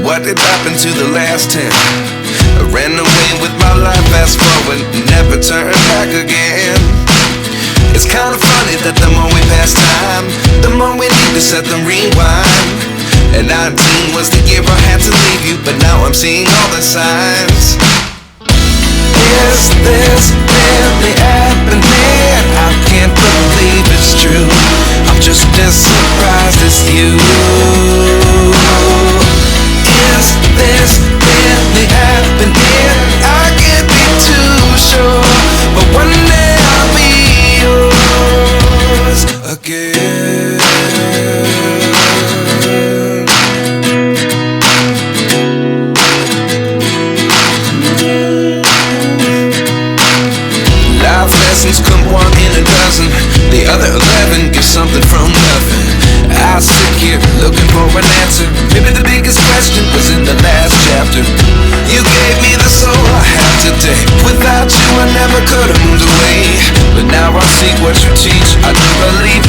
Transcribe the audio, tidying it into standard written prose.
what did happen to the last 10? I ran away with my life, fast forward, never turn back again. It's kinda funny that the more we pass time, the more we need to set the rewind. And 19 was the year I had to leave you, but now I'm seeing all the signs. Is this really happening? I can't believe it's true. I'm just as surprised as you. Is this really happening? I can't be too sure, but one day I'll be yours again. Life lessons come one in a dozen. The other 11 give something from nothing. I sit here looking for an answer. Maybe the biggest question was in the last chapter. You gave me the soul I have today. Without you I never could have moved away. But now I see what you teach. I do believe